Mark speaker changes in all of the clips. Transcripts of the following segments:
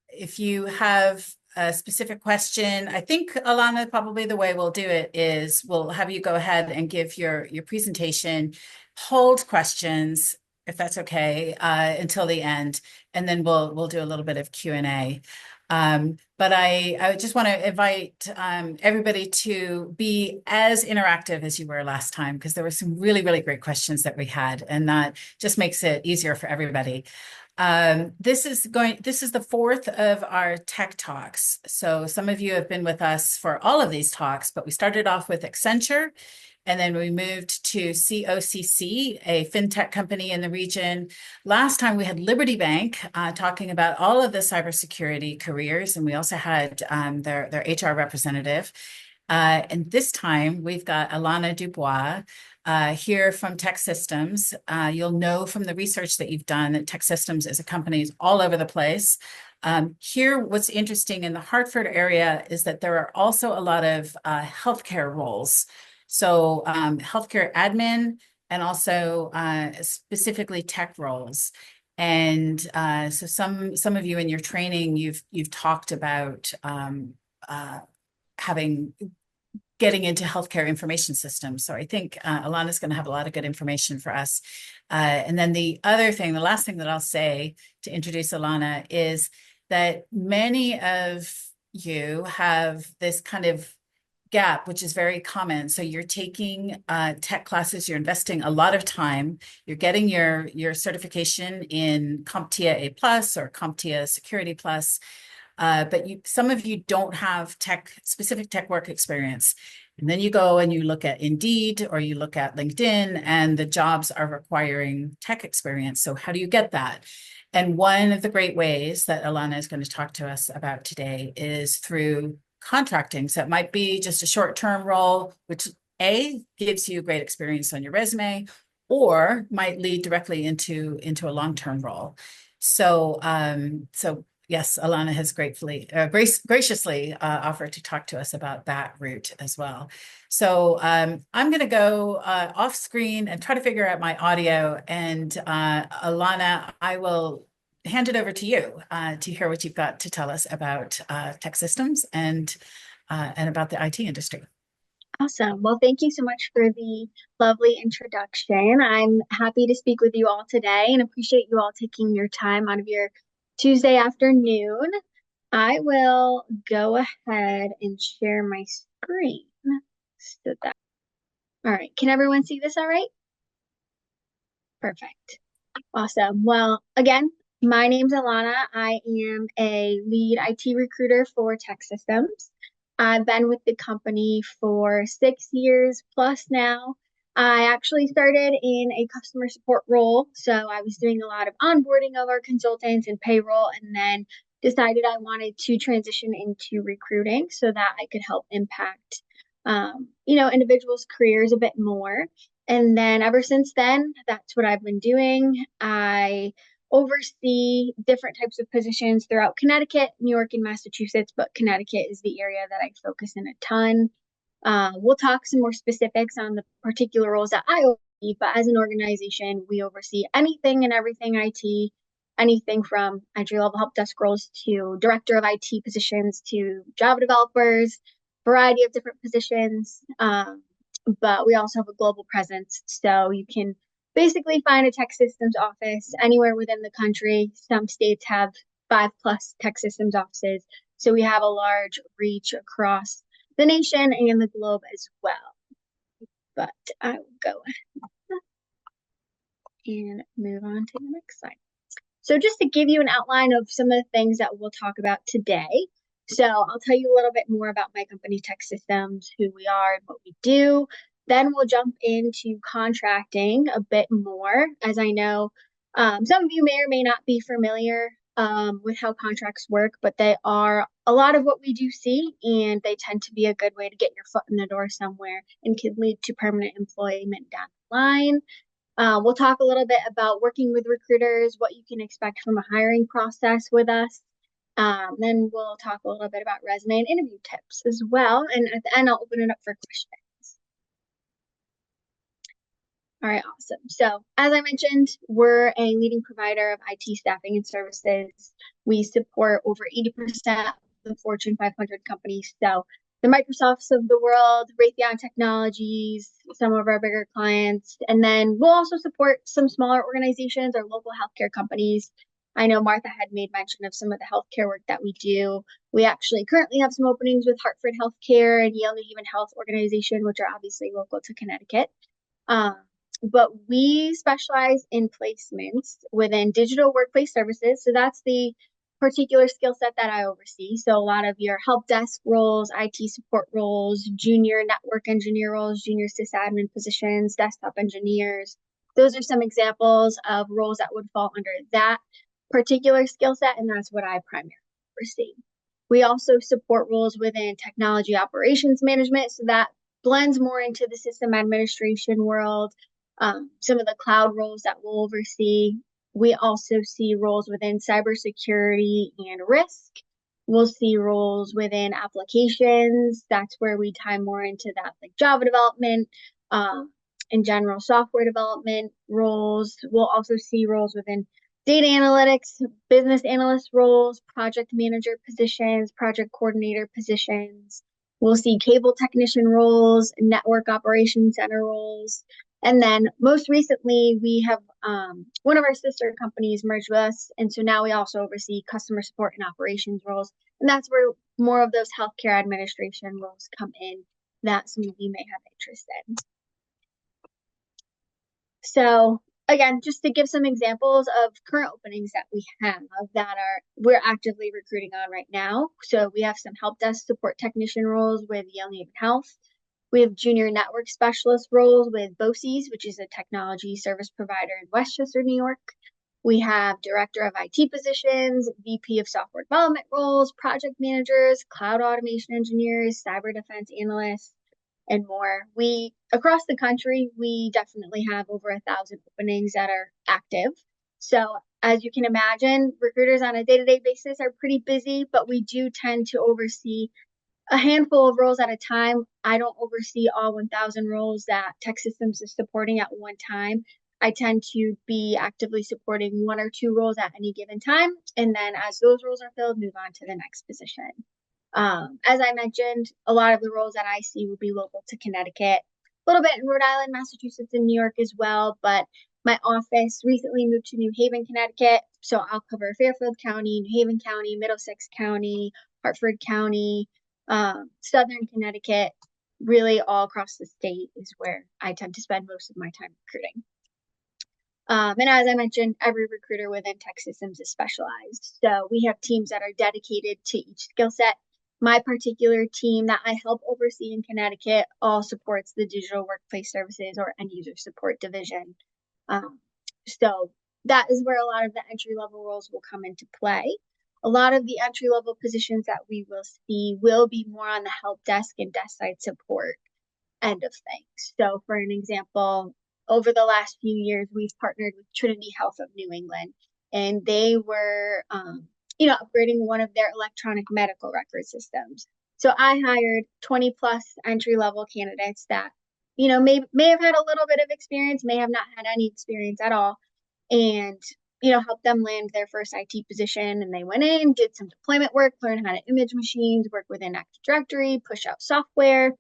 Speaker 1: If you have a specific question, I think, Alana, probably the way we'll do it is we'll have you go ahead and give your presentation, hold questions, if that's okay, until the end, and then we'll do a little bit of Q&A. But I just want to invite everybody to be as interactive as you were last time, because there were some really, really great questions that we had, and that just makes it easier for everybody. This is the fourth of our tech talks. So some of you have been with us for all of these talks, but we started off with Accenture, and then we moved to COCC, a fintech company in the region. Last time we had Liberty Bank talking about all of the cybersecurity careers, and we also had their HR representative. And this time we've got Alana DuBois here from TEKsystems. You'll know from the research that you've done that TEKsystems is a company all over the place. Here, what's interesting in the Hartford area is that there are also a lot of healthcare roles. So healthcare admin and also specifically tech roles. And so some of you in your training, you've talked about getting into healthcare information systems. So I think Alana's going to have a lot of good information for us. And then the last thing that I'll say to introduce Alana is that many of you have this kind of gap, which is very common. So you're taking tech classes, you're investing a lot of time, you're getting your certification in CompTIA A+ or CompTIA Security Plus, but some of you don't have specific tech work experience. And then you go and you look at Indeed or you look at LinkedIn, and the jobs are requiring tech experience. So how do you get that? And one of the great ways that Alana is going to talk to us about today is through contracting. So it might be just a short-term role, which gives you great experience on your resume, or might lead directly into a long-term role. So yes, Alana has graciously offered to talk to us about that route as well. So I'm going to go off screen and try to figure out my audio. And Alana, I will hand it over to you to hear what you've got to tell us about TEKsystems and about the IT industry.
Speaker 2: Awesome. Well, thank you so much for the lovely introduction. I'm happy to speak with you all today and appreciate you all taking your time out of your Tuesday afternoon. I will go ahead and share my screen. All right. Can everyone see this all right? Perfect. Awesome. Well, again, my name's Alana. I am a lead IT recruiter for TEKsystems. I've been with the company for 6 years plus now. I actually started in a customer support role, so I was doing a lot of onboarding of our consultants and payroll, and then decided I wanted to transition into recruiting so that I could help impact, individuals' careers a bit more. And then ever since then, that's what I've been doing. I oversee different types of positions throughout Connecticut, New York, and Massachusetts, but Connecticut is the area that I focus in a ton. We'll talk some more specifics on the particular roles that I oversee, but as an organization, we oversee anything and everything IT, anything from entry-level help desk roles to director of IT positions to Java developers, variety of different positions. But we also have a global presence, so you can basically find a TEKsystems office anywhere within the country. Some states have 5+ TEKsystems offices, so we have a large reach across the nation and the globe as well. But I will go and move on to the next slide. So just to give you an outline of some of the things that we'll talk about today. So I'll tell you a little bit more about my company, TEKsystems, who we are and what we do. Then we'll jump into contracting a bit more, as I know some of you may or may not be familiar with how contracts work, but they are a lot of what we do see, and they tend to be a good way to get your foot in the door somewhere and can lead to permanent employment down the line. We'll talk a little bit about working with recruiters, what you can expect from a hiring process with us. Then we'll talk a little bit about resume and interview tips as well. And at the end, I'll open it up for questions. All right, awesome. So, as I mentioned, we're a leading provider of IT staffing and services. We support over 80% of the Fortune 500 companies. So, the Microsofts of the world, Raytheon Technologies, some of our bigger clients. And then we'll also support some smaller organizations or local healthcare companies. I know Martha had made mention of some of the healthcare work that we do. We actually currently have some openings with Hartford Healthcare and Yale New Human Health Organization, which are obviously local to Connecticut. Um, but we specialize in placements within digital workplace services. So that's the particular skill set that I oversee. So a lot of your help desk roles, IT support roles, junior network engineer roles, junior sysadmin positions, desktop engineers. Those are some examples of roles that would fall under that particular skill set, and that's what I primarily oversee. We also support roles within technology operations management, so that blends more into the system administration world, some of the cloud roles that we'll oversee. We also see roles within cybersecurity and risk. We'll see roles within applications. That's where we tie more into that, like Java development, in general software development roles. We'll also see roles within data analytics, business analyst roles, project manager positions, project coordinator positions. We'll see cable technician roles, network operations center roles. And then most recently, we have one of our sister companies merged with us. And so now we also oversee customer support and operations roles. And that's where more of those healthcare administration roles come in that some of you may have interest in. So again, just to give some examples of current openings that we have that we're actively recruiting on right now. So we have some help desk support technician roles with Yale New Haven Health. We have junior network specialist roles with BOCES, which is a technology service provider in Westchester, New York. We have director of IT positions, VP of software development roles, project managers, cloud automation engineers, cyber defense analysts, and more. Across the country, we definitely have over 1,000 openings that are active. So as you can imagine, recruiters on a day-to-day basis are pretty busy, but we do tend to oversee a handful of roles at a time. I don't oversee all 1,000 roles that TEKsystems is supporting at one time. I tend to be actively supporting one or two roles at any given time. And then as those roles are filled, move on to the next position. As I mentioned, a lot of the roles that I see will be local to Connecticut, a little bit in Rhode Island, Massachusetts, and New York as well. But my office recently moved to New Haven, Connecticut. So I'll cover Fairfield County, New Haven County, Middlesex County, Hartford County, Southern Connecticut, really all across the state is where I tend to spend most of my time recruiting. And as I mentioned, every recruiter within TEKsystems is specialized. So we have teams that are dedicated to each skill set. My particular team that I help oversee in Connecticut all supports the digital workplace services or end user support division. So that is where a lot of the entry level roles will come into play. A lot of the entry level positions that we will see will be more on the help desk and desk side support end of things. So for an example, over the last few years, we've partnered with Trinity Health of New England, and they were, upgrading one of their electronic medical record systems. So I hired 20 plus entry level candidates that, may have had a little bit of experience, may have not had any experience at all, and help them land their first IT position. And they went in, did some deployment work, learned how to image machines, work within Active Directory, push out software.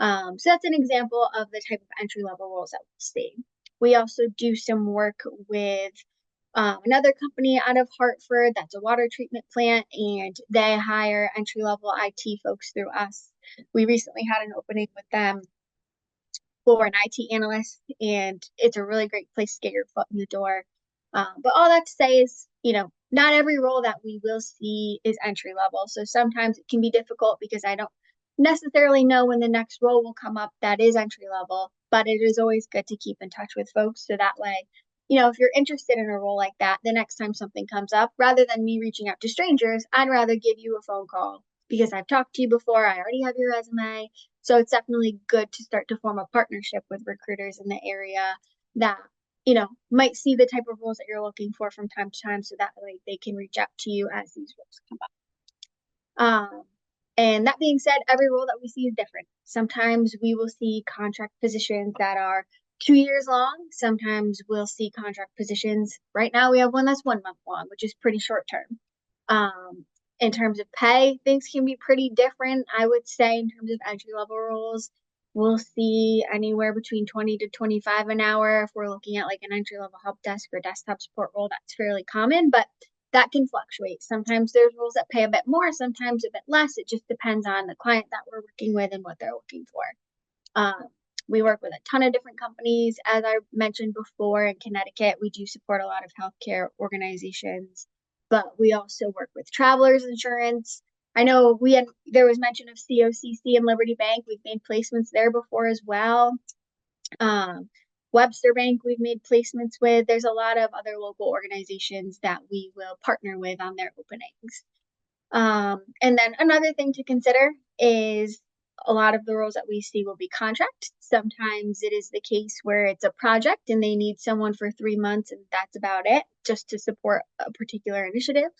Speaker 2: So that's an example of the type of entry level roles that we'll see. We also do some work with another company out of Hartford that's a water treatment plant, and they hire entry level IT folks through us. We recently had an opening with them for an IT analyst, and it's a really great place to get your foot in the door. But all that to say is, not every role that we will see is entry level. So sometimes it can be difficult because I don't necessarily know when the next role will come up that is entry level, but it is always good to keep in touch with folks. So that way, if you're interested in a role like that, the next time something comes up, rather than me reaching out to strangers, I'd rather give you a phone call because I've talked to you before. I already have your resume. So it's definitely good to start to form a partnership with recruiters in the area that, might see the type of roles that you're looking for from time to time, so that way they can reach out to you as these roles come up. And that being said, every role that we see is different. Sometimes we will see contract positions that are 2 years long. Sometimes we'll see contract positions. Right now, we have one that's 1 month long, which is pretty short term. In terms of pay, things can be pretty different. I would say in terms of entry level roles, we'll see anywhere between 20 to 25 an hour. If we're looking at like an entry level help desk or desktop support role, that's fairly common, but that can fluctuate. Sometimes there's roles that pay a bit more, sometimes a bit less. It just depends on the client that we're working with and what they're looking for. We work with a ton of different companies. As I mentioned before, in Connecticut, we do support a lot of healthcare organizations, but we also work with travelers insurance. I know there was mention of COCC and Liberty Bank. We've made placements there before as well. Webster Bank, we've made placements with. There's a lot of other local organizations that we will partner with on their openings. And then another thing to consider is a lot of the roles that we see will be contract. Sometimes it is the case where it's a project and they need someone for 3 months and that's about it, just to support a particular initiative.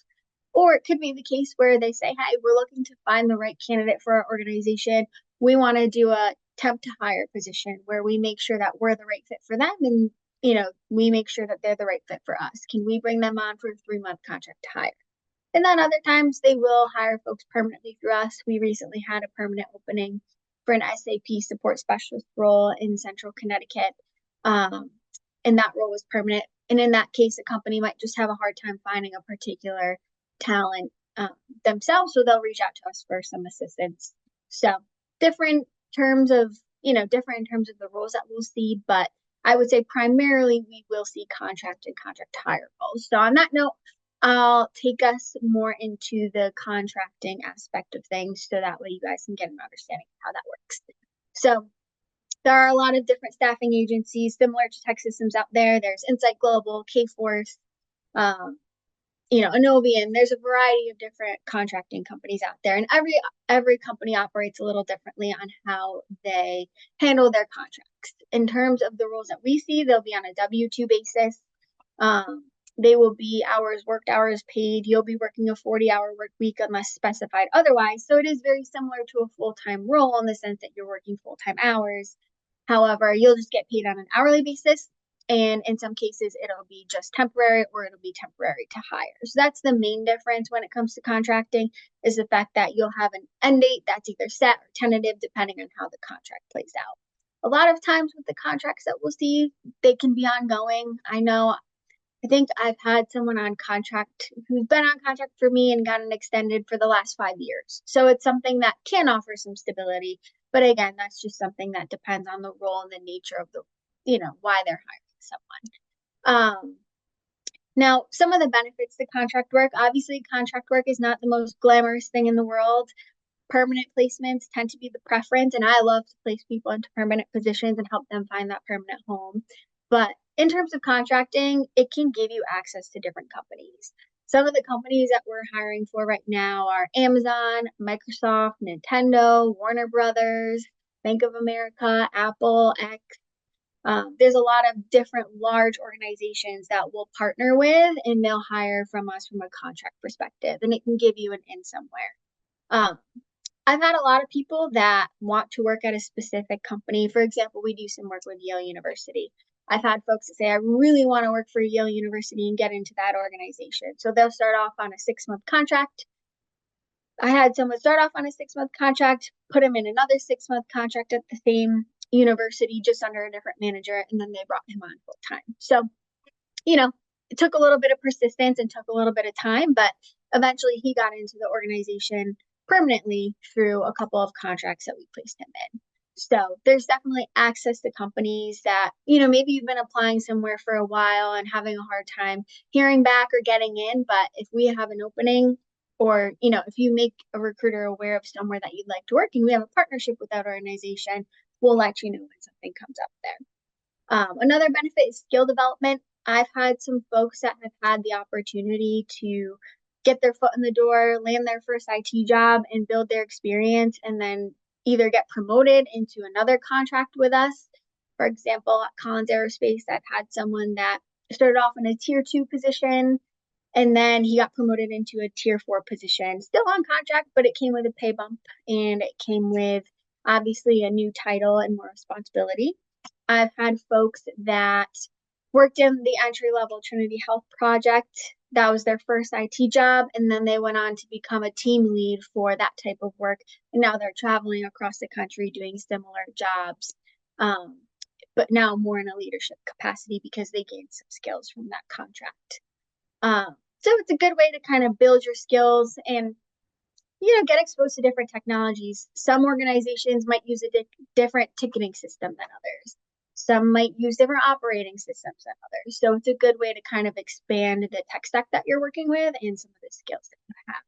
Speaker 2: Or it could be the case where they say, hey, we're looking to find the right candidate for our organization. We want to do a temp to hire position where we make sure that we're the right fit for them and we make sure that they're the right fit for us. Can we bring them on for a 3-month contract to hire? And then other times they will hire folks permanently through us. We recently had a permanent opening for an SAP support specialist role in Central Connecticut. And that role was permanent. And in that case, a company might just have a hard time finding a particular talent themselves. So they'll reach out to us for some assistance. So different terms of, different in terms of the roles that we'll see, but I would say primarily we will see contract and contract hire roles. So on that note, I'll take us more into the contracting aspect of things so that way you guys can get an understanding of how that works. So there are a lot of different staffing agencies similar to TEKsystems out there. There's Insight Global, Kforce, Innovian. There's a variety of different contracting companies out there, and every company operates a little differently on how they handle their contracts. In terms of the roles that we see, they'll be on a W-2 basis. They will be hours worked, hours paid. You'll be working a 40-hour work week unless specified otherwise. So it is very similar to a full-time role in the sense that you're working full-time hours. However, you'll just get paid on an hourly basis. And in some cases, it'll be just temporary or it'll be temporary to hire. So that's the main difference when it comes to contracting, is the fact that you'll have an end date that's either set or tentative depending on how the contract plays out. A lot of times with the contracts that we'll see, they can be ongoing. I think I've had someone on contract who's been on contract for me and gotten extended for the last 5 years. So it's something that can offer some stability. But again, that's just something that depends on the role and the nature of why they're hiring someone. Now, some of the benefits to contract work, obviously contract work is not the most glamorous thing in the world. Permanent placements tend to be the preference, and I love to place people into permanent positions and help them find that permanent home. But in terms of contracting, it can give you access to different companies. Some of the companies that we're hiring for right now are Amazon, Microsoft, Nintendo, Warner Brothers, Bank of America, Apple, X. There's a lot of different large organizations that we'll partner with, and they'll hire from us from a contract perspective, and it can give you an in somewhere. I've had a lot of people that want to work at a specific company. For example, we do some work with Yale University. I've had folks that say, I really want to work for Yale University and get into that organization. So they'll start off on a 6-month contract. I had someone start off on a 6-month contract, put them in another 6-month contract at the same university, just under a different manager, and then they brought him on full time. So, it took a little bit of persistence and took a little bit of time, but eventually he got into the organization permanently through a couple of contracts that we placed him in. So there's definitely access to companies that, maybe you've been applying somewhere for a while and having a hard time hearing back or getting in. But if we have an opening, or, if you make a recruiter aware of somewhere that you'd like to work and we have a partnership with that organization, we'll let you know when something comes up there. Another benefit is skill development. I've had some folks that have had the opportunity to get their foot in the door, land their first IT job, and build their experience, and then either get promoted into another contract with us. For example, at Collins Aerospace, I've had someone that started off in a tier 2 position, and then he got promoted into a tier 4 position, still on contract, but it came with a pay bump, and it came with obviously a new title and more responsibility. I've had folks that worked in the entry level Trinity Health project. That was their first IT job, and then they went on to become a team lead for that type of work. And now they're traveling across the country doing similar jobs, um, but now more in a leadership capacity because they gained some skills from that contract. So it's a good way to kind of build your skills and get exposed to different technologies. Some organizations might use a different ticketing system than others. Some might use different operating systems than others. So it's a good way to kind of expand the tech stack that you're working with and some of the skills that you have.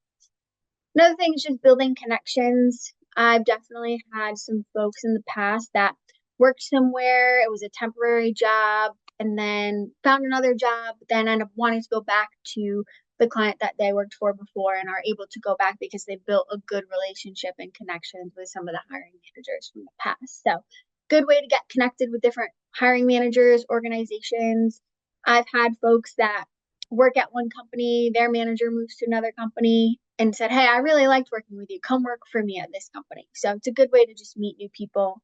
Speaker 2: Another thing is just building connections. I've definitely had some folks in the past that worked somewhere, it was a temporary job, and then found another job, but then end up wanting to go back to the client that they worked for before and are able to go back because they built a good relationship and connections with some of the hiring managers from the past. So, good way to get connected with different hiring managers, organizations. I've had folks that work at one company, their manager moves to another company and said, "Hey, I really liked working with you. Come work for me at this company." So it's a good way to just meet new people.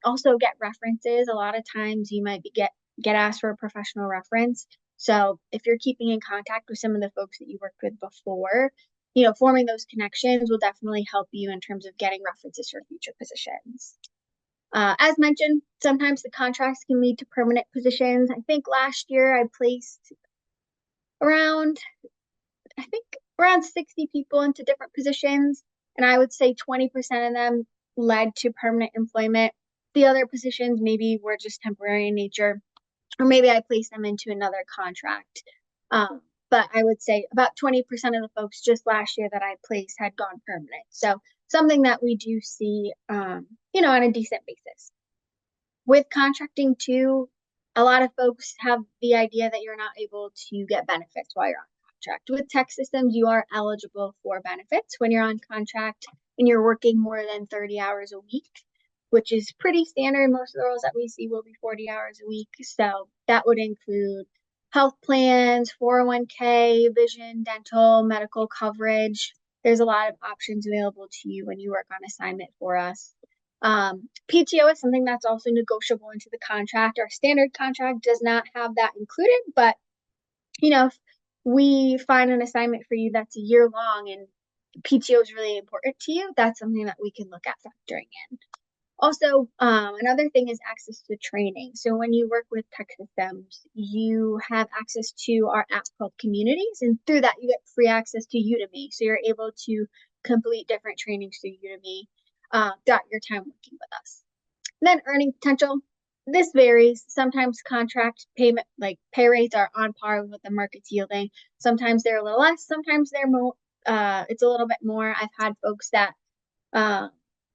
Speaker 2: Also get references. A lot of times you might get asked for a professional reference. So if you're keeping in contact with some of the folks that you worked with before, forming those connections will definitely help you in terms of getting references for future positions. As mentioned, sometimes the contracts can lead to permanent positions. I think last year I placed around, I think around 60 people into different positions, and I would say 20% of them led to permanent employment. The other positions maybe were just temporary in nature, or maybe I placed them into another contract. But I would say about 20% of the folks just last year that I placed had gone permanent. So something that we do see, on a decent basis. With contracting too, a lot of folks have the idea that you're not able to get benefits while you're on contract. With TEKsystems, you are eligible for benefits when you're on contract and you're working more than 30 hours a week, which is pretty standard. Most of the roles that we see will be 40 hours a week. So that would include health plans, 401k, vision, dental, medical coverage. There's a lot of options available to you when you work on assignment for us. PTO is something that's also negotiable into the contract. Our standard contract does not have that included, but if we find an assignment for you that's a year long and PTO is really important to you, that's something that we can look at factoring in. Also, another thing is access to training. So when you work with TEKsystems, you have access to our app called Communities, and through that you get free access to Udemy. So you're able to complete different trainings through Udemy throughout your time working with us. And then earning potential. This varies. Sometimes contract payment, like pay rates, are on par with what the market's yielding. Sometimes they're a little less. Sometimes they're more. It's a little bit more. I've had folks that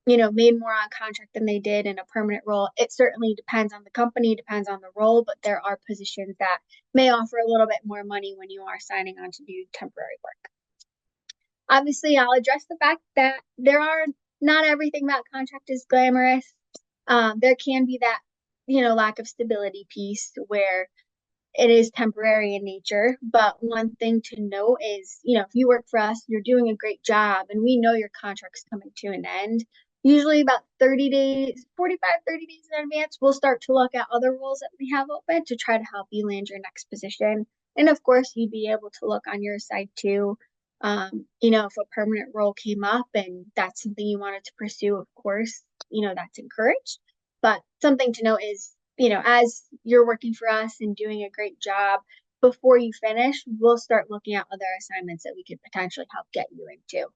Speaker 2: made more on contract than they did in a permanent role. It certainly depends on the company, depends on the role, but there are positions that may offer a little bit more money when you are signing on to do temporary work. Obviously, I'll address the fact that not everything about contract is glamorous. There can be that, lack of stability piece where it is temporary in nature. But one thing to note is, if you work for us, you're doing a great job and we know your contract's coming to an end. Usually about 30 days, 45, 30 days in advance, we'll start to look at other roles that we have open to try to help you land your next position. And of course, you'd be able to look on your side too. If a permanent role came up and that's something you wanted to pursue, of course, that's encouraged. But something to note is, as you're working for us and doing a great job, before you finish, we'll start looking at other assignments that we could potentially help get you into.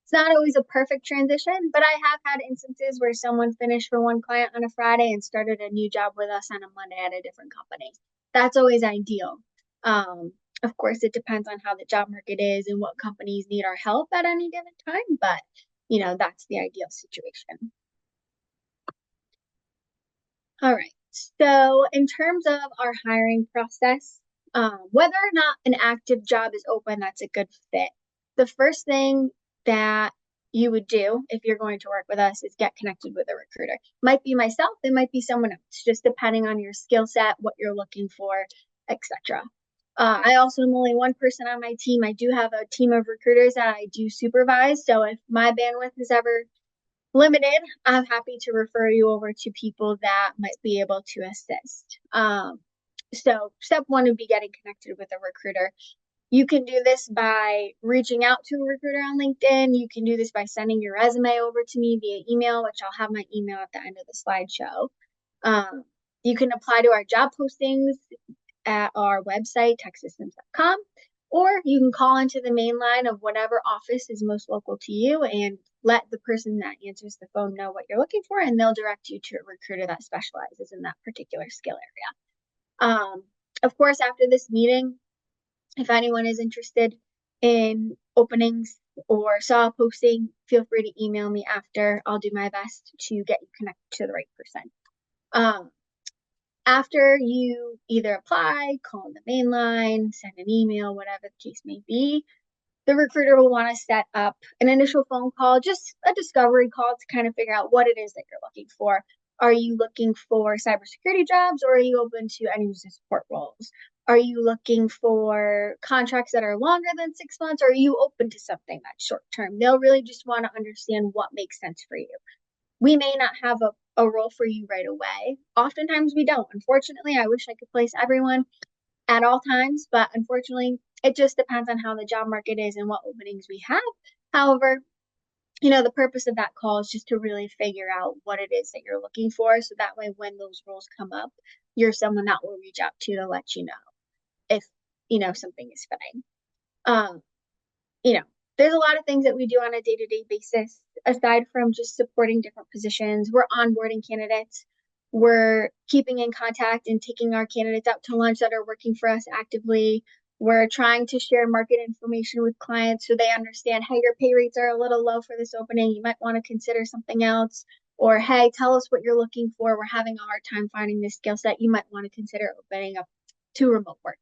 Speaker 2: It's not always a perfect transition, but I have had instances where someone finished for one client on a Friday and started a new job with us on a Monday at a different company. That's always ideal. Of course, it depends on how the job market is and what companies need our help at any given time, but that's the ideal situation. All right. So in terms of our hiring process, whether or not an active job is open that's a good fit, the first thing that you would do if you're going to work with us is get connected with a recruiter. Might be myself, it might be someone else, just depending on your skill set, what you're looking for, etc. I also am only one person on my team. I do have a team of recruiters that I do supervise. So if my bandwidth is ever limited, I'm happy to refer you over to people that might be able to assist. So step one would be getting connected with a recruiter. You can do this by reaching out to a recruiter on LinkedIn. You can do this by sending your resume over to me via email, which I'll have my email at the end of the slideshow. You can apply to our job postings at our website, TEKsystems.com, or you can call into the main line of whatever office is most local to you and let the person that answers the phone know what you're looking for, and they'll direct you to a recruiter that specializes in that particular skill area. Of course, after this meeting, if anyone is interested in openings or saw a posting, feel free to email me after. I'll do my best to get you connected to the right person. After you either apply, call the main line, send an email, whatever the case may be, the recruiter will want to set up an initial phone call, just a discovery call to kind of figure out what it is that you're looking for. Are you looking for cybersecurity jobs, or are you open to end user support roles? Are you looking for contracts that are longer than 6 months, or are you open to something that's short term? They'll really just want to understand what makes sense for you. We may not have a role for you right away. Oftentimes we don't. Unfortunately, I wish I could place everyone at all times, but unfortunately, it just depends on how the job market is and what openings we have. However, the purpose of that call is just to really figure out what it is that you're looking for. So that way, when those roles come up, you're someone that will reach out to let you know if, something is fitting. Um, you know, there's a lot of things that we do on a day-to-day basis. Aside from just supporting different positions, we're onboarding candidates. We're keeping in contact and taking our candidates out to lunch that are working for us actively. We're trying to share market information with clients so they understand, hey, your pay rates are a little low for this opening. You might want to consider something else. Or, hey, tell us what you're looking for. We're having a hard time finding this skill set. You might want to consider opening up to remote work.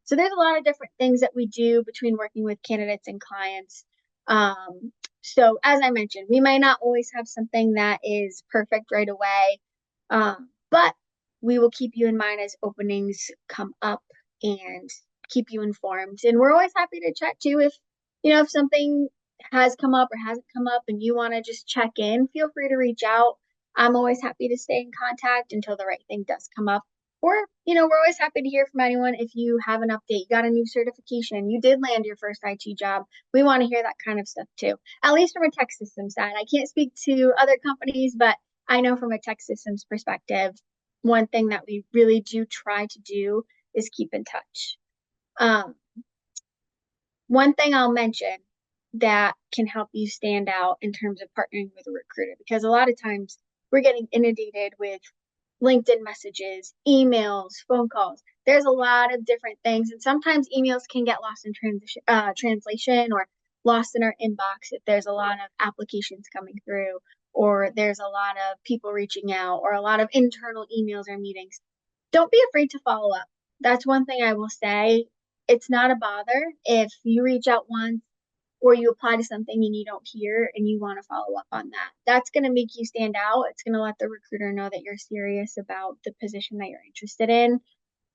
Speaker 2: So there's a lot of different things that we do between working with candidates and clients. So as I mentioned, we might not always have something that is perfect right away, but we will keep you in mind as openings come up and keep you informed. And we're always happy to chat too. If something has come up or hasn't come up and you want to just check in, feel free to reach out. I'm always happy to stay in contact until the right thing does come up. Or, we're always happy to hear from anyone if you have an update, you got a new certification, you did land your first IT job. We want to hear that kind of stuff too, at least from a TEKsystems side. I can't speak to other companies, but I know from a TEKsystems perspective, one thing that we really do try to do is keep in touch. One thing I'll mention that can help you stand out in terms of partnering with a recruiter, because a lot of times we're getting inundated with LinkedIn messages, emails, phone calls. There's a lot of different things, and sometimes emails can get lost in translation or lost in our inbox if there's a lot of applications coming through, or there's a lot of people reaching out, or a lot of internal emails or meetings. Don't be afraid to follow up. That's one thing I will say. It's not a bother if you reach out once or you apply to something and you don't hear and you want to follow up on that. That's going to make you stand out. It's going to let the recruiter know that you're serious about the position that you're interested in.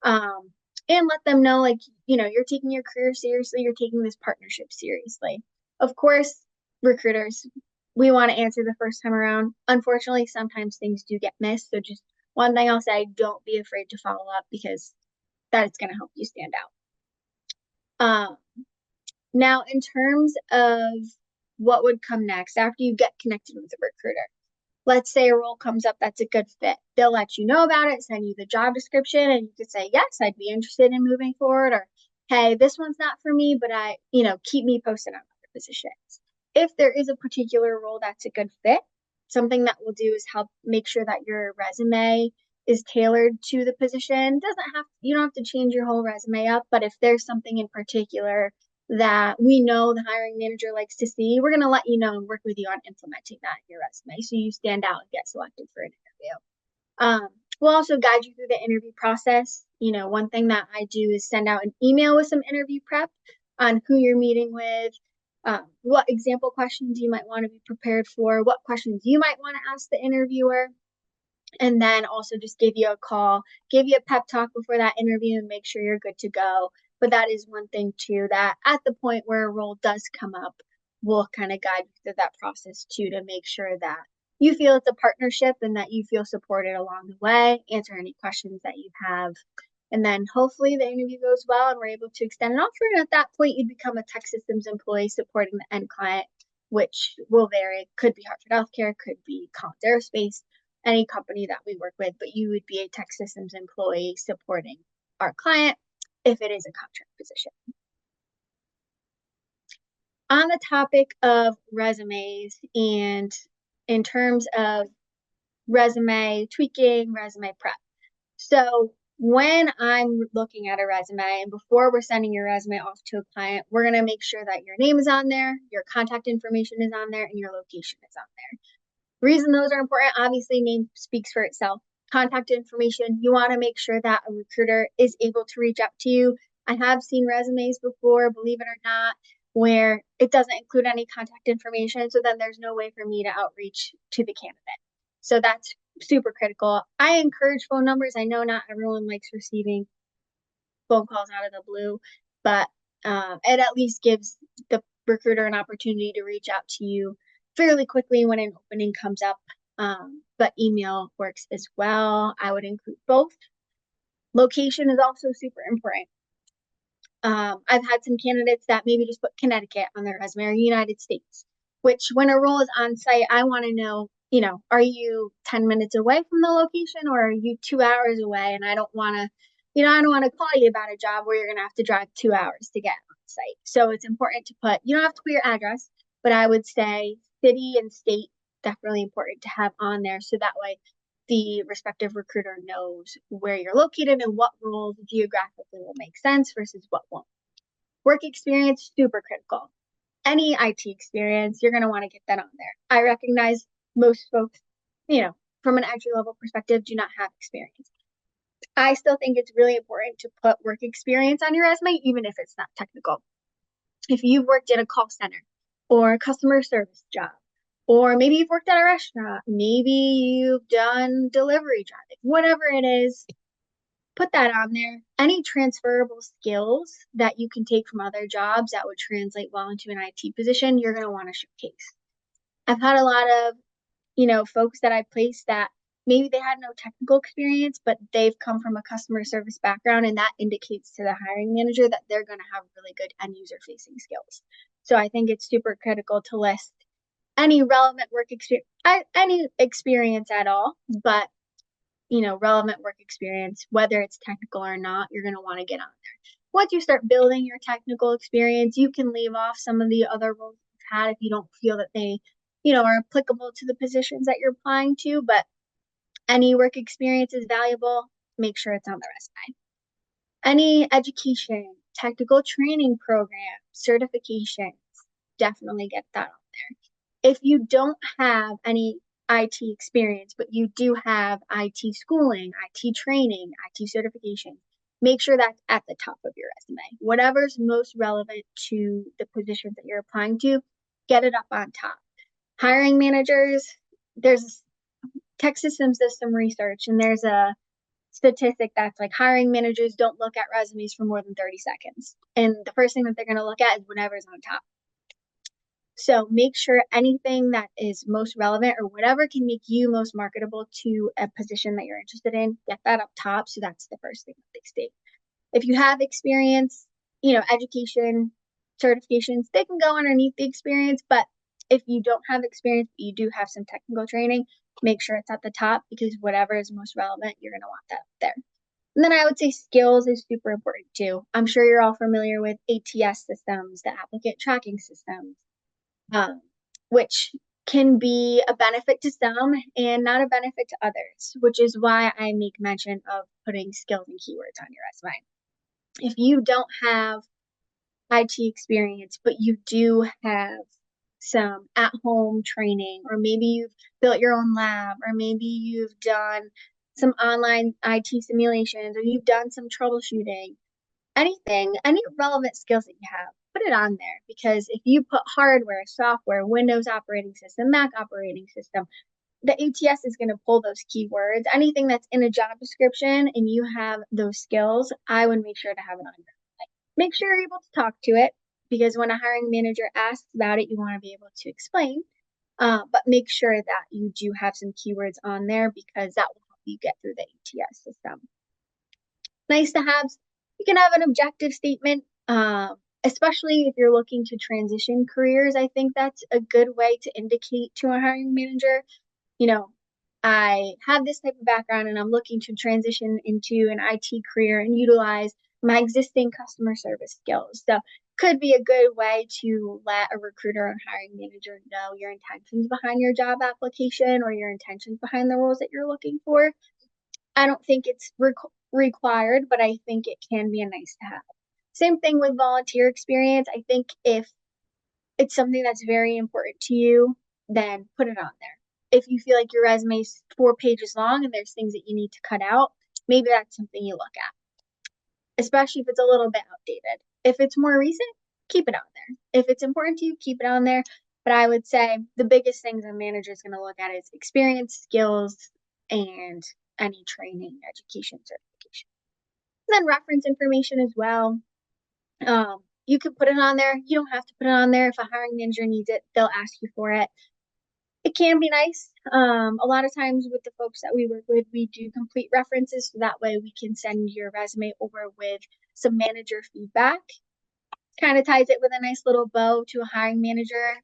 Speaker 2: And let them know, you're taking your career seriously, you're taking this partnership seriously. Of course, recruiters, we want to answer the first time around. Unfortunately, sometimes things do get missed. So just one thing I'll say, don't be afraid to follow up because that is going to help you stand out. Now, in terms of what would come next after you get connected with a recruiter, let's say a role comes up that's a good fit. They'll let you know about it, send you the job description, and you could say, yes, I'd be interested in moving forward, or hey, this one's not for me, but keep me posted on other positions. If there is a particular role that's a good fit, something that we'll do is help make sure that your resume is tailored to the position. You don't have to change your whole resume up, but if there's something in particular that we know the hiring manager likes to see, we're going to let you know and work with you on implementing that in your resume so you stand out and get selected for an interview. We'll also guide you through the interview process. One thing that I do is send out an email with some interview prep on who you're meeting with, what example questions you might want to be prepared for, what questions you might want to ask the interviewer, and then also just give you a call, give you a pep talk before that interview and make sure you're good to go. But that is one thing too, that at the point where a role does come up, we'll kind of guide you through that process too to make sure that you feel it's a partnership and that you feel supported along the way, answer any questions that you have. And then hopefully the interview goes well and we're able to extend an offer. And at that point, you become a TEKsystems employee supporting the end client, which will vary. Could be Hartford Healthcare, could be Collins Aerospace, any company that we work with, but you would be a TEKsystems employee supporting our client if it is a contract position. On the topic of resumes and in terms of resume tweaking, resume prep. So when I'm looking at a resume and before we're sending your resume off to a client, we're going to make sure that your name is on there, your contact information is on there, and your location is on there. The reason those are important, obviously, name speaks for itself. Contact information, you want to make sure that a recruiter is able to reach out to you. I have seen resumes before, believe it or not, where it doesn't include any contact information. So then there's no way for me to outreach to the candidate. So that's super critical. I encourage phone numbers. I know not everyone likes receiving phone calls out of the blue, but it at least gives the recruiter an opportunity to reach out to you fairly quickly when an opening comes up. But email works as well. I would include both. Location is also super important. I've had some candidates that maybe just put Connecticut on their resume or United States, which when a role is on site, I want to know, are you 10 minutes away from the location or are you 2 hours away? And I don't want to, I don't want to call you about a job where you're going to have to drive 2 hours to get on site. So it's important to put, you don't have to put your address, but I would say city and state, definitely important to have on there. So that way the respective recruiter knows where you're located and what roles geographically will make sense versus what won't. Work experience, super critical. Any IT experience, you're going to want to get that on there. I recognize most folks, from an entry level perspective, do not have experience. I still think it's really important to put work experience on your resume, even if it's not technical. If you've worked in a call center or a customer service job, or maybe you've worked at a restaurant, maybe you've done delivery driving, whatever it is, put that on there. Any transferable skills that you can take from other jobs that would translate well into an IT position, you're going to want to showcase. I've had a lot of, folks that I placed that maybe they had no technical experience, but they've come from a customer service background, and that indicates to the hiring manager that they're going to have really good end user facing skills. So I think it's super critical to list any relevant work experience, any experience at all, but relevant work experience, whether it's technical or not, you're going to want to get on there. Once you start building your technical experience, you can leave off some of the other roles you've had if you don't feel that they, are applicable to the positions that you're applying to, but any work experience is valuable. Make sure it's on the resume. Any education, technical training program, certifications, definitely get that on there. If you don't have any IT experience, but you do have IT schooling, IT training, IT certification, make sure that's at the top of your resume. Whatever's most relevant to the positions that you're applying to, get it up on top. Hiring managers, there's TEKsystems does some research, and there's a statistic that's like hiring managers don't look at resumes for more than 30 seconds. And the first thing that they're going to look at is whatever's on top. So make sure anything that is most relevant or whatever can make you most marketable to a position that you're interested in, get that up top. So that's the first thing that they state. If you have experience, education, certifications, they can go underneath the experience. But if you don't have experience, but you do have some technical training, make sure it's at the top because whatever is most relevant, you're going to want that up there. And then I would say skills is super important too. I'm sure you're all familiar with ATS systems, the applicant tracking systems, which can be a benefit to some and not a benefit to others, which is why I make mention of putting skills and keywords on your resume. If you don't have IT experience, but you do have some at-home training, or maybe you've built your own lab, or maybe you've done some online IT simulations, or you've done some troubleshooting, anything, any relevant skills that you have, put it on there. Because if you put hardware, software, Windows operating system, Mac operating system, the ATS is going to pull those keywords. Anything that's in a job description and you have those skills, I would make sure to have it on your resume. Make sure you're able to talk to it, because when a hiring manager asks about it, you want to be able to explain. But make sure that you do have some keywords on there because that will help you get through the ATS system. Nice to have, you can have an objective statement, especially if you're looking to transition careers. I think that's a good way to indicate to a hiring manager, you know, I have this type of background and I'm looking to transition into an IT career and utilize my existing customer service skills. So could be a good way to let a recruiter or hiring manager know your intentions behind your job application or your intentions behind the roles that you're looking for. I don't think it's required, but I think it can be a nice to have. Same thing with volunteer experience. I think if it's something that's very important to you, then put it on there. If you feel like your resume is 4 pages long and there's things that you need to cut out, maybe that's something you look at, especially if it's a little bit outdated. If it's more recent, keep it on there. If it's important to you, keep it on there. But I would say the biggest things a manager is going to look at is experience, skills, and any training, education, certification. And then reference information as well. You could put it on there. You don't have to put it on there. If a hiring manager needs it, they'll ask you for it. It can be nice. A lot of times with the folks that we work with, we do complete references. So that way we can send your resume over with some manager feedback. Kind of ties it with a nice little bow to a hiring manager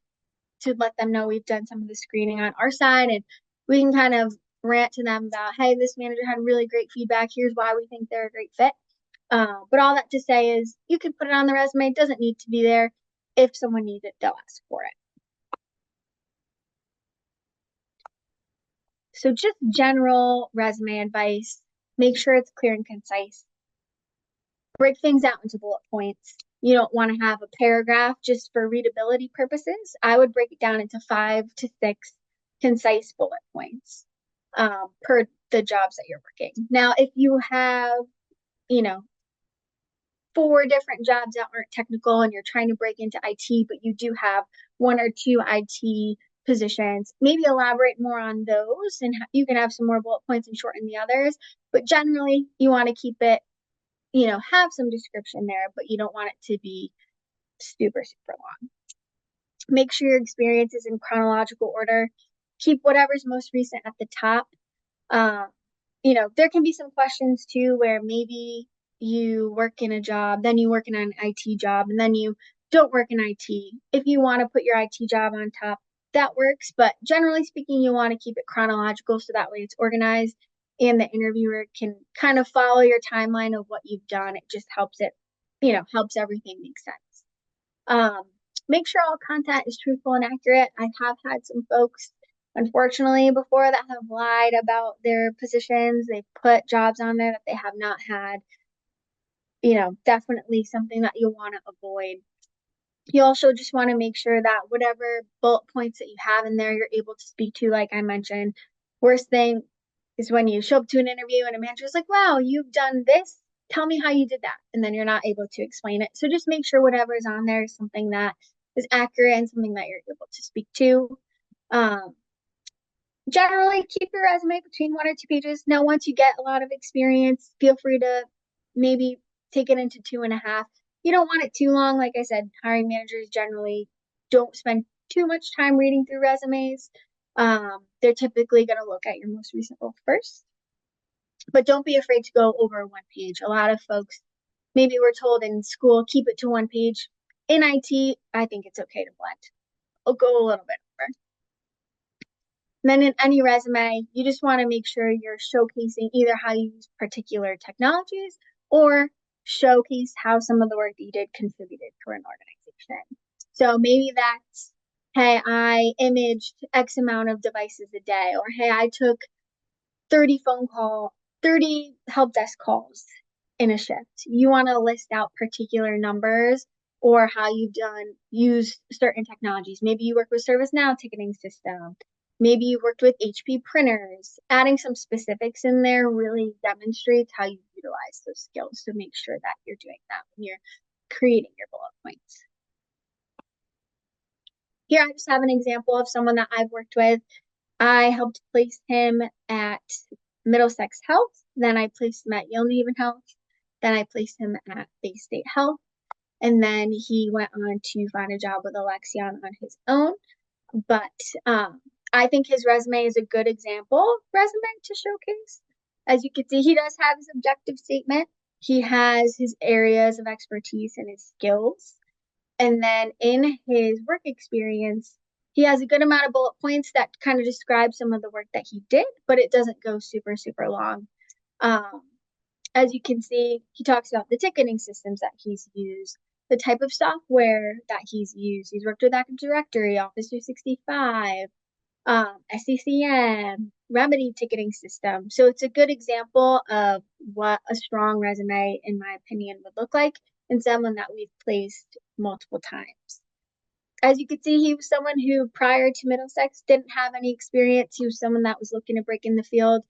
Speaker 2: to let them know we've done some of the screening on our side, and we can kind of rant to them about, hey, this manager had really great feedback. Here's why we think they're a great fit. But all that to say is you can put it on the resume. It doesn't need to be there. If someone needs it, they'll ask for it. So just general resume advice, make sure it's clear and concise. Break things out into bullet points. You don't want to have a paragraph just for readability purposes. I would break it down into 5 to 6 concise bullet points per the jobs that you're working. Now, if you have, you know, 4 different jobs that aren't technical and you're trying to break into IT, but you do have 1 or 2 IT positions, maybe elaborate more on those and you can have some more bullet points and shorten the others. But generally, you want to keep it, have some description there, but you don't want it to be super, super long. Make sure your experience is in chronological order. Keep whatever's most recent at the top. There can be some questions too where maybe you work in a job, then you work in an IT job, and then you don't work in IT. If you want to put your IT job on top, that works. But generally speaking, you want to keep it chronological so that way it's organized and the interviewer can kind of follow your timeline of what you've done. It just helps it, helps everything make sense. Make sure all content is truthful and accurate. I have had some folks, unfortunately, before that have lied about their positions. They've put jobs on there that they have not had. Definitely something that you'll want to avoid. You also just want to make sure that whatever bullet points that you have in there, you're able to speak to, like I mentioned. Worst thing is when you show up to an interview and a manager's like, wow, you've done this. Tell me how you did that. And then you're not able to explain it. So just make sure whatever is on there is something that is accurate and something that you're able to speak to. Generally, keep your resume between 1 or 2 pages. Now, once you get a lot of experience, feel free to maybe take it into 2.5. You don't want it too long. Like I said, hiring managers generally don't spend too much time reading through resumes. They're typically going to look at your most recent role first. But don't be afraid to go over 1 page. A lot of folks maybe were told in school, keep it to 1 page. In IT, I think it's okay to blend. I'll go a little bit over. And then in any resume, you just want to make sure you're showcasing either how you use particular technologies or showcase how some of the work that you did contributed to an organization. So maybe that's, hey, I imaged X amount of devices a day, or hey, I took 30 help desk calls in a shift. You want to list out particular numbers or how you've used certain technologies. Maybe you work with ServiceNow ticketing system. Maybe you worked with HP printers. Adding some specifics in there really demonstrates how you utilize those skills. So make sure that you're doing that when you're creating your bullet points. Here I just have an example of someone that I've worked with. I helped place him at Middlesex Health. Then I placed him at Yale New Haven Health. Then I placed him at Bay State Health. And then he went on to find a job with Alexion on his own. But I think his resume is a good example resume to showcase. As you can see, he does have his objective statement. He has his areas of expertise and his skills. And then in his work experience, he has a good amount of bullet points that kind of describe some of the work that he did, but it doesn't go super, super long. Um, as you can see, he talks about the ticketing systems that he's used, the type of software that he's used. He's worked with Active Directory, Office 365, SCCM, Remedy ticketing system. So it's a good example of what a strong resume, in my opinion, would look like in someone that we've placed multiple times. As you can see, he was someone who prior to Middlesex didn't have any experience. He was someone that was looking to break in the field.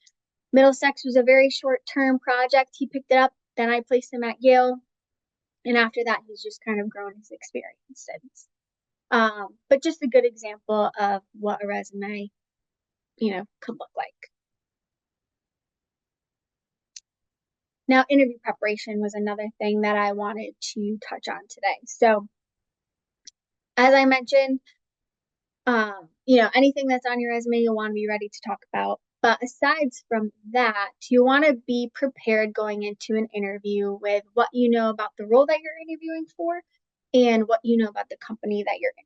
Speaker 2: Middlesex was a very short-term project. He picked it up. Then I placed him at Yale. And after that, he's just kind of grown his experience since. But just a good example of what a resume, could look like. Now, interview preparation was another thing that I wanted to touch on today. So, as I mentioned, anything that's on your resume, you'll want to be ready to talk about. But aside from that, you want to be prepared going into an interview with what you know about the role that you're interviewing for and what you know about the company that you're in.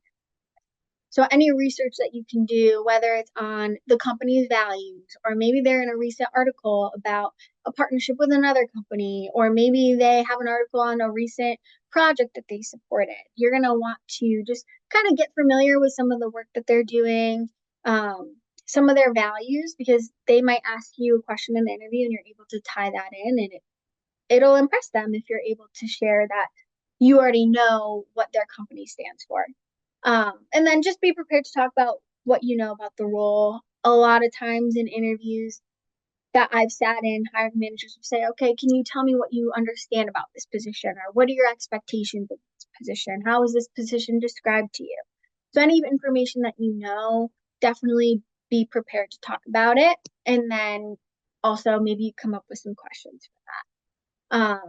Speaker 2: So any research that you can do, whether it's on the company's values, or maybe they're in a recent article about a partnership with another company, or maybe they have an article on a recent project that they supported. You're going to want to just kind of get familiar with some of the work that they're doing, some of their values, because they might ask you a question in the interview and you're able to tie that in, and it'll impress them if you're able to share that you already know what their company stands for. And then just be prepared to talk about what you know about the role. A lot of times in interviews that I've sat in, hiring managers will say, okay, can you tell me what you understand about this position? Or what are your expectations of this position? How is this position described to you? So any information that you know, definitely be prepared to talk about it. And then also maybe you come up with some questions for that.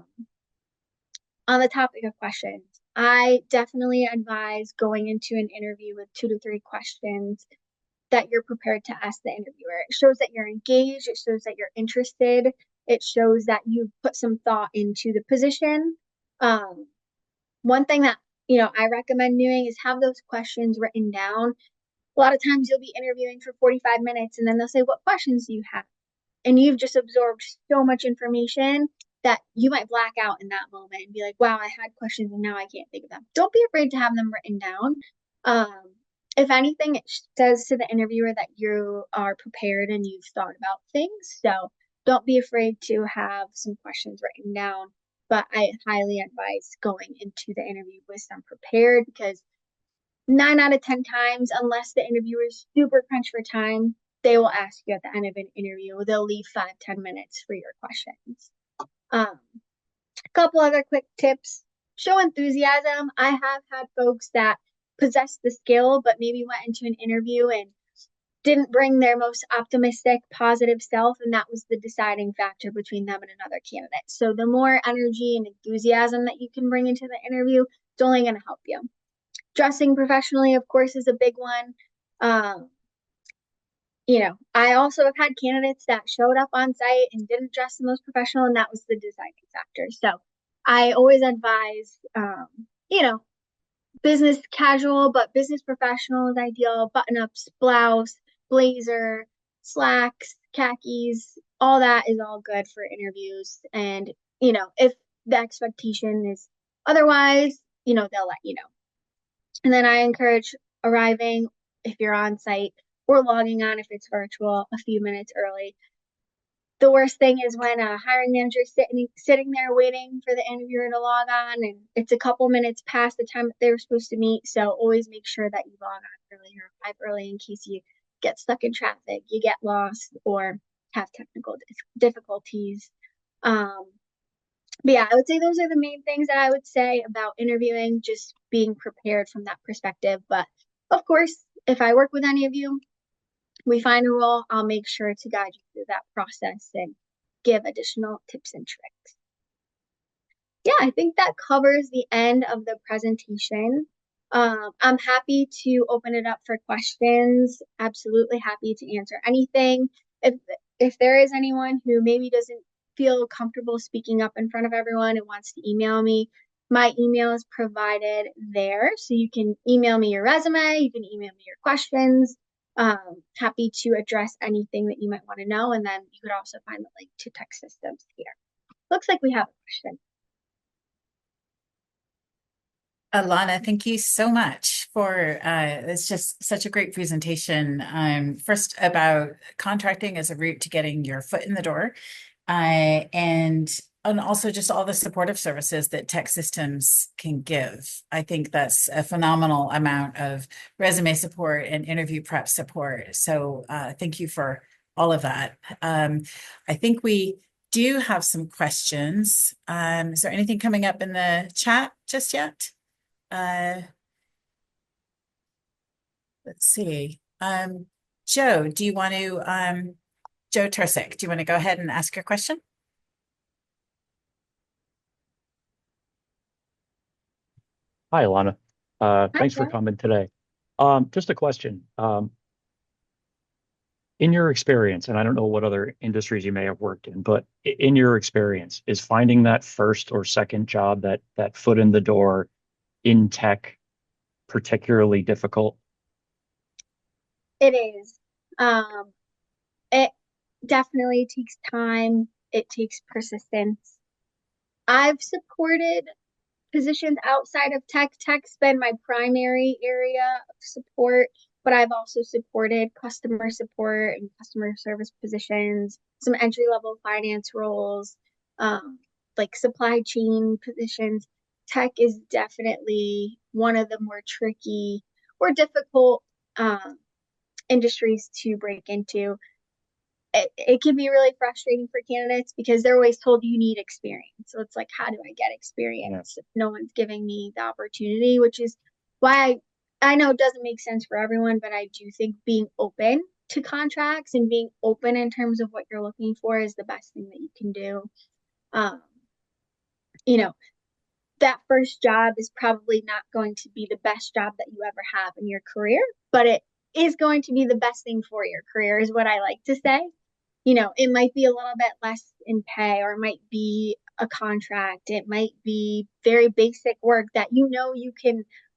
Speaker 2: On the topic of questions, I definitely advise going into an interview with 2 to 3 questions that you're prepared to ask the interviewer. It shows that you're engaged, it shows that you're interested, it shows that you've put some thought into the position. One thing that I recommend doing is have those questions written down. A lot of times you'll be interviewing for 45 minutes and then they'll say, what questions do you have? And you've just absorbed so much information that you might black out in that moment and be like, wow, I had questions and now I can't think of them. Don't be afraid to have them written down. If anything, it says to the interviewer that you are prepared and you've thought about things. So don't be afraid to have some questions written down. But I highly advise going into the interview with some prepared, because 9 out of 10 times, unless the interviewer is super crunched for time, they will ask you at the end of an interview. They'll leave 5-10 minutes for your questions. A couple other quick tips. Show enthusiasm. I have had folks that possess the skill, but maybe went into an interview and didn't bring their most optimistic, positive self, and that was the deciding factor between them and another candidate. So the more energy and enthusiasm that you can bring into the interview, it's only going to help you. Dressing professionally, of course, is a big one. I also have had candidates that showed up on site and didn't dress the most professional, and that was the deciding factor. So I always advise, business casual, but business professional is ideal. Button-ups, blouse, blazer, slacks, khakis, all that is all good for interviews. And, if the expectation is otherwise, they'll let you know. And then I encourage arriving, if you're on site, or logging on if it's virtual, a few minutes early. The worst thing is when a hiring manager is sitting there waiting for the interviewer to log on, and it's a couple minutes past the time that they were supposed to meet. So always make sure that you log on early or arrive early in case you get stuck in traffic, you get lost, or have technical difficulties. But yeah, I would say those are the main things that I would say about interviewing, just being prepared from that perspective. But of course, if I work with any of you, we find a role, I'll make sure to guide you through that process and give additional tips and tricks. Yeah, I think that covers the end of the presentation. I'm happy to open it up for questions. Absolutely happy to answer anything. If if there is anyone who maybe doesn't feel comfortable speaking up in front of everyone and wants to email me, my email is provided there. So you can email me your resume, you can email me your questions. Happy to address anything that you might want to know. And then you could also find the link to TEKsystems here. Looks like we have a question.
Speaker 1: Alana, thank you so much for it's just such a great presentation. First about contracting as a route to getting your foot in the door, and also just all the supportive services that TEKsystems can give. I think that's a phenomenal amount of resume support and interview prep support. So thank you for all of that. I think we do have some questions. Is there anything coming up in the chat just yet? Uh, let's see. Joe, do you want to, Joe Tersick, do you want to go ahead and ask your question?
Speaker 3: Hi, Alana.
Speaker 2: Hi,
Speaker 3: Thanks for
Speaker 2: Joe.
Speaker 3: coming today. Just a question. In your experience, and I don't know what other industries you may have worked in, but in your experience, is finding that first or second job, that foot in the door in tech, particularly difficult?
Speaker 2: It is. It definitely takes time. It takes persistence. I've supported positions outside of tech. Tech's been my primary area of support, but I've also supported customer support and customer service positions, some entry-level finance roles, um, like supply chain positions. Tech is definitely one of the more tricky or difficult industries to break into. It can be really frustrating for candidates because they're always told you need experience. So it's like, how do I get
Speaker 3: Yeah.
Speaker 2: experience if no one's giving me the opportunity? Which is why I know it doesn't make sense for everyone, but I do think being open to contracts and being open in terms of what you're looking for is the best thing that you can do. Um, you know, that first job is probably not going to be the best job that you ever have in your career, but it is going to be the best thing for your career, is what I like to say. It might be a little bit less in pay, or it might be a contract. It might be very basic work that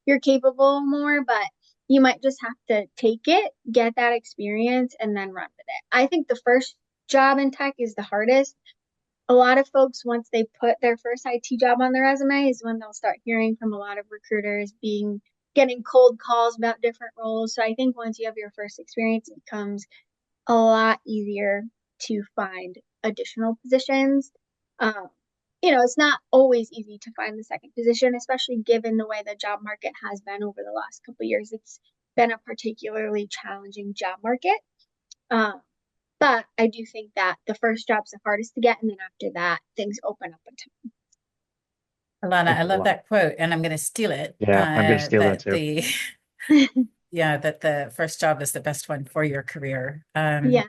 Speaker 2: you're capable more, but you might just have to take it, get that experience, and then run with it. I think the first job in tech is the hardest. A lot of folks, once they put their first IT job on their resume, is when they'll start hearing from a lot of recruiters, getting cold calls about different roles. So I think once you have your first experience, it becomes a lot easier to find additional positions. Um, it's not always easy to find the second position, especially given the way the job market has been over the last couple of years. It's been a particularly challenging job market. Um, but I do think that the first job's the hardest to get, and then after that, things open up a ton.
Speaker 1: Alana,
Speaker 3: Thank
Speaker 1: I
Speaker 3: you a
Speaker 1: love
Speaker 3: lot.
Speaker 1: that quote, and I'm going to steal it.
Speaker 3: Yeah, I'm going to steal that
Speaker 1: That
Speaker 3: too.
Speaker 1: the yeah, that the first job is the best one for your career.
Speaker 2: Yeah.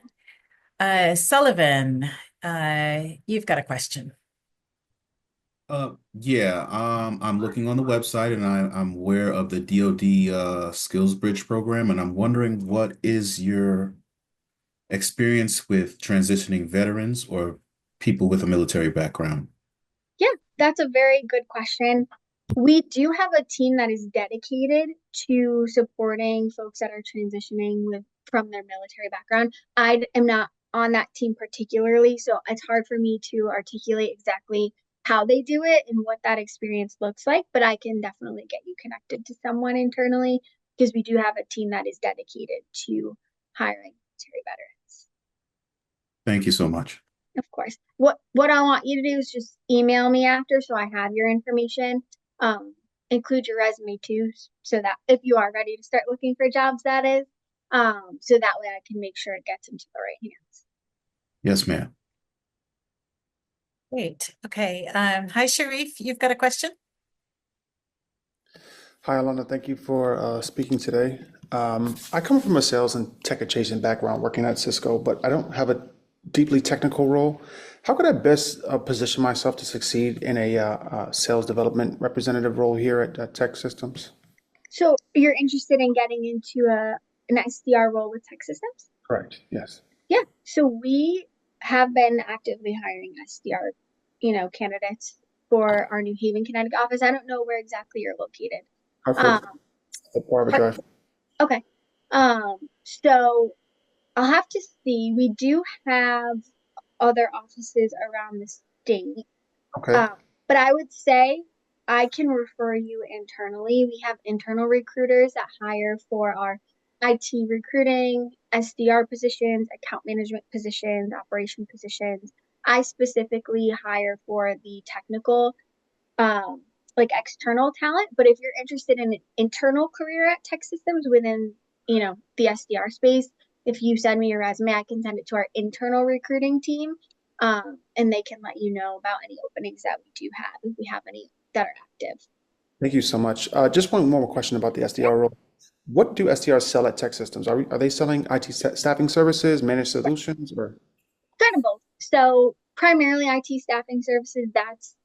Speaker 1: Sullivan, you've got a question.
Speaker 4: Yeah, I'm looking on the website and I'm aware of the DoD Skills Bridge program, and I'm wondering what is your experience with transitioning veterans or people with a military background?
Speaker 2: Yeah, that's a very good question. We do have a team that is dedicated to supporting folks that are transitioning from their military background. I am not on that team particularly, so it's hard for me to articulate exactly how they do it and what that experience looks like, but I can definitely get you connected to someone internally because we do have a team that is dedicated to hiring military veterans.
Speaker 4: Thank you so much.
Speaker 2: Of course. What I want you to do is just email me after so I have your information. Include your resume too, so that if you are ready to start looking for jobs, that is. So that way I can make sure it gets into the right hands.
Speaker 4: Yes, ma'am.
Speaker 1: Great. Okay. Hi, Sharif. You've got a question?
Speaker 5: Hi, Alana. Thank you for speaking today. I come from a sales and tech adjacent background working at Cisco, but I don't have a deeply technical role. How could I best position myself to succeed in a sales development representative role here at TEKsystems?
Speaker 2: So you're interested in getting into an SDR role with TEKsystems?
Speaker 5: Correct. Yes.
Speaker 2: Yeah. So we have been actively hiring SDR, candidates for our New Haven, Connecticut office. I don't know where exactly you're located.
Speaker 5: Hartford, a part of a drive.
Speaker 2: Okay. So I'll have to see. We do have other offices around the state.
Speaker 5: Okay.
Speaker 2: But I would say I can refer you internally. We have internal recruiters that hire for our IT recruiting, SDR positions, account management positions, operation positions. I specifically hire for the technical, like external talent. But if you're interested in an internal career at TEKsystems within, the SDR space, if you send me your resume, I can send it to our internal recruiting team, and they can let you know about any openings that we do have, if we have any that are active.
Speaker 5: Thank you so much. Just one more question about the SDR role. What do SDRs sell at TEKsystems? Are they selling IT staffing services, managed solutions, or?
Speaker 2: Kind of both. So primarily IT staffing services, that's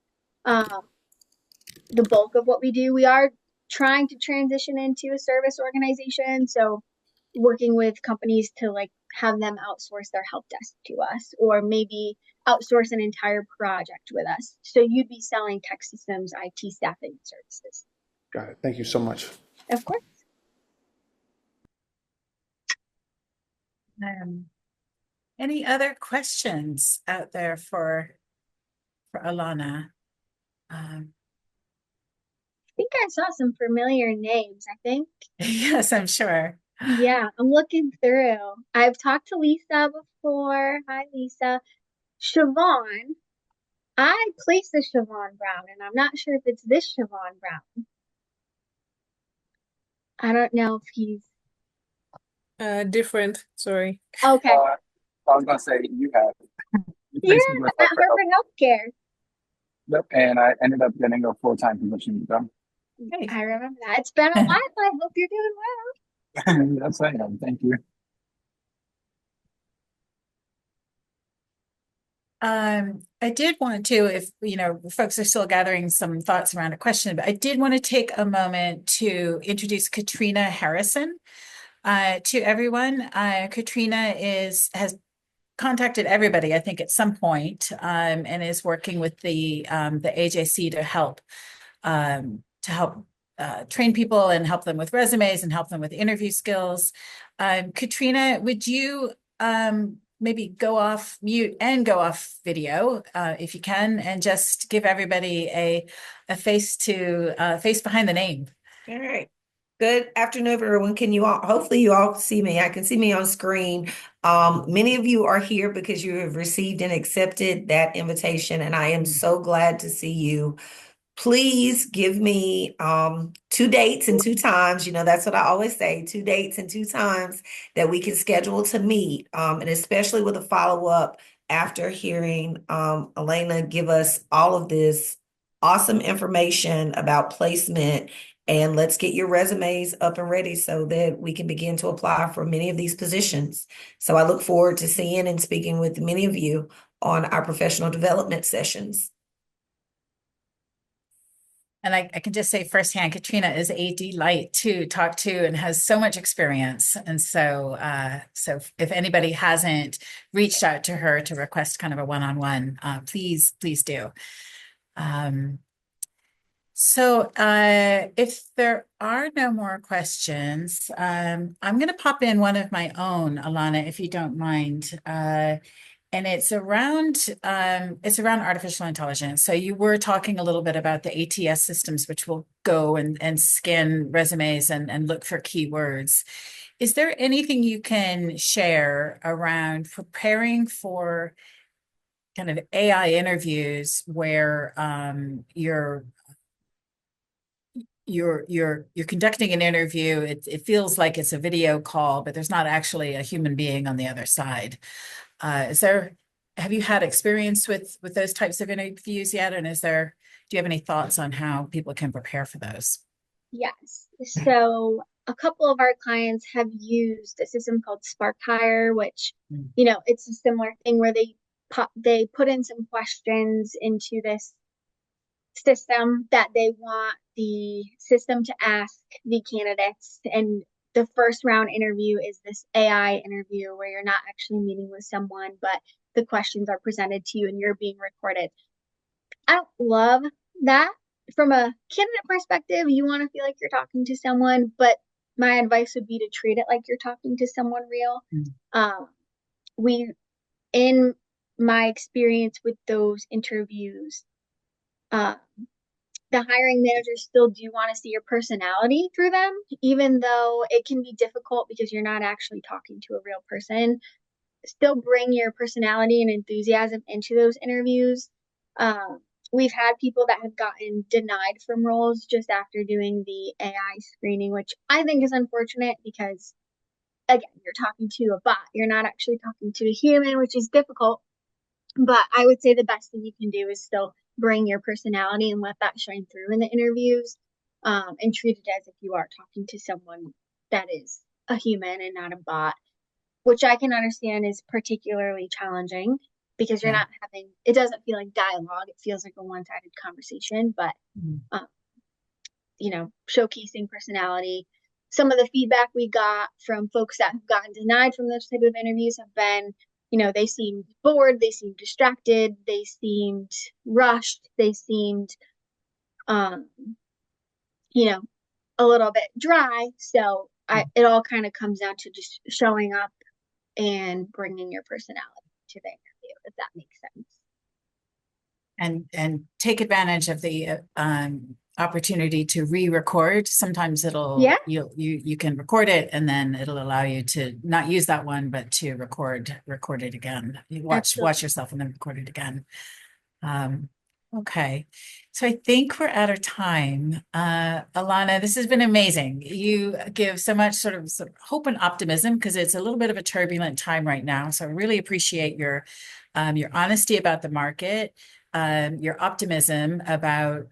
Speaker 2: the bulk of what we do. We are trying to transition into a service organization. So working with companies to like have them outsource their help desk to us, or maybe outsource an entire project with us. So you'd be selling TEKsystems IT staffing services.
Speaker 5: Got it. Thank you so much.
Speaker 2: Of course.
Speaker 1: Any other questions out there for Alana?
Speaker 2: I think I saw some familiar names, I think.
Speaker 1: Yes, I'm sure.
Speaker 2: Yeah, I'm looking through. I've talked to Lisa before. Hi, Lisa. Siobhan. I placed a Siobhan Brown, and I'm not sure if it's this Siobhan Brown. I don't know if he's
Speaker 6: Different. Sorry.
Speaker 2: okay.
Speaker 7: I was gonna say you have. You
Speaker 2: Yeah,
Speaker 7: placed me with
Speaker 2: at
Speaker 7: Hartford Health.
Speaker 2: Harvard Healthcare.
Speaker 7: Yep, and I ended up getting a full-time position with them.
Speaker 1: Hey.
Speaker 2: I remember that. It's been a while. I hope you're doing well.
Speaker 7: That's I am. Thank you.
Speaker 1: I did want to, if folks are still gathering some thoughts around a question, but I did want to take a moment to introduce Katrina Harrison to everyone. Katrina has contacted everybody, I think, at some point, and is working with the AJC to help train people and help them with resumes and help them with interview skills. Katrina, would you maybe go off mute and go off video if you can, and just give everybody a face behind the name.
Speaker 8: All right. Good afternoon, everyone. Hopefully you all see me. I can see me on screen. Many of you are here because you have received and accepted that invitation, and I am so glad to see you. Please give me 2 dates and 2 times. That's what I always say, 2 dates and 2 times that we can schedule to meet, and especially with a follow-up after hearing Alana give us all of this awesome information about placement. And let's get your resumes up and ready so that we can begin to apply for many of these positions. So I look forward to seeing and speaking with many of you on our professional development sessions.
Speaker 1: And I can just say firsthand, Katrina is a delight to talk to and has so much experience. And so if anybody hasn't reached out to her to request kind of a one-on-one, please do. So if there are no more questions, I'm going to pop in one of my own, Alana, if you don't mind. And it's around artificial intelligence. So you were talking a little bit about the ATS systems, which will go and scan resumes and look for keywords. Is there anything you can share around preparing for kind of AI interviews where you're conducting an interview? It feels like it's a video call, but there's not actually a human being on the other side. Have you had experience with those types of interviews yet? And do you have any thoughts on how people can prepare for those?
Speaker 2: Yes. So a couple of our clients have used a system called Spark Hire, which, it's a similar thing where they put in some questions into this system that they want the system to ask the candidates. And the first round interview is this AI interview where you're not actually meeting with someone, but the questions are presented to you and you're being recorded. I don't love that. From a candidate perspective, you want to feel like you're talking to someone, but my advice would be to treat it like you're talking to someone real. In my experience with those interviews, the hiring managers still do want to see your personality through them, even though it can be difficult because you're not actually talking to a real person. Still bring your personality and enthusiasm into those interviews. We've had people that have gotten denied from roles just after doing the AI screening, which I think is unfortunate because, again, you're talking to a bot. You're not actually talking to a human, which is difficult. But I would say the best thing you can do is still bring your personality and let that shine through in the interviews, and treat it as if you are talking to someone that is a human and not a bot, which I can understand is particularly challenging because you're not having, it doesn't feel like dialogue. It feels like a one-sided conversation, but, showcasing personality. Some of the feedback we got from folks that have gotten denied from those type of interviews have been, they seemed bored, they seemed distracted, they seemed rushed, they seemed, a little bit dry. So it all kind of comes down to just showing up and bringing your personality to the interview, if that makes sense.
Speaker 1: And take advantage of the opportunity to re-record. Sometimes you can record it and then it'll allow you to not use that one, but to record it again. You watch yourself and then record it again. Okay, so I think we're out of time. Alana, this has been amazing. You give so much sort of hope and optimism because it's a little bit of a turbulent time right now. So I really appreciate your honesty about the market, your optimism about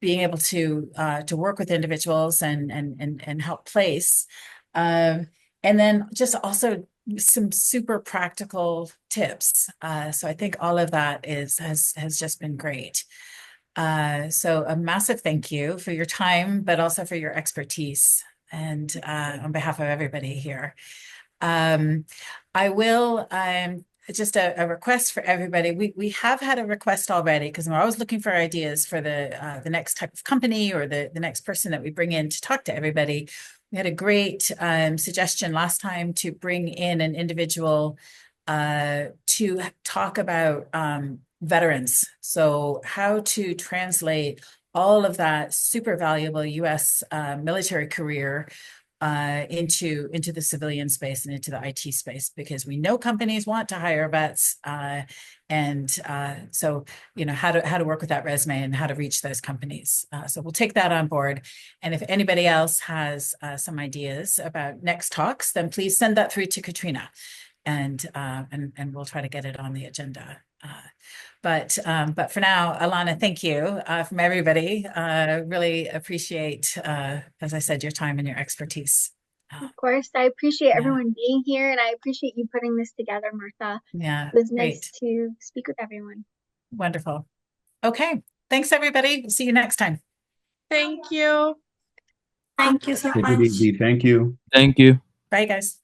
Speaker 1: being able to work with individuals and help place, and then just also some super practical tips. So I think all of that has just been great. So a massive thank you for your time, but also for your expertise and on behalf of everybody here. I will just a request for everybody. We have had a request already because we're always looking for ideas for the next type of company or the next person that we bring in to talk to everybody. We had a great suggestion last time to bring in an individual to talk about veterans. So how to translate all of that super valuable U.S. Military career into the civilian space and into the IT space, because we know companies want to hire vets, so how to work with that resume and how to reach those companies. So we'll take that on board, and if anybody else has some ideas about next talks, then please send that through to Katrina, and we'll try to get it on the agenda. But for now, Alana, thank you from everybody. Really appreciate, as I said, your time and your expertise.
Speaker 2: Of course, I appreciate everyone being here, and I appreciate you putting this together, Martha.
Speaker 1: Yeah,
Speaker 2: it was nice to speak with everyone.
Speaker 1: Wonderful. Okay, thanks everybody. See you next time.
Speaker 6: Thank you.
Speaker 8: Thank you so much.
Speaker 4: Thank you.
Speaker 6: Thank you.
Speaker 1: Bye, guys.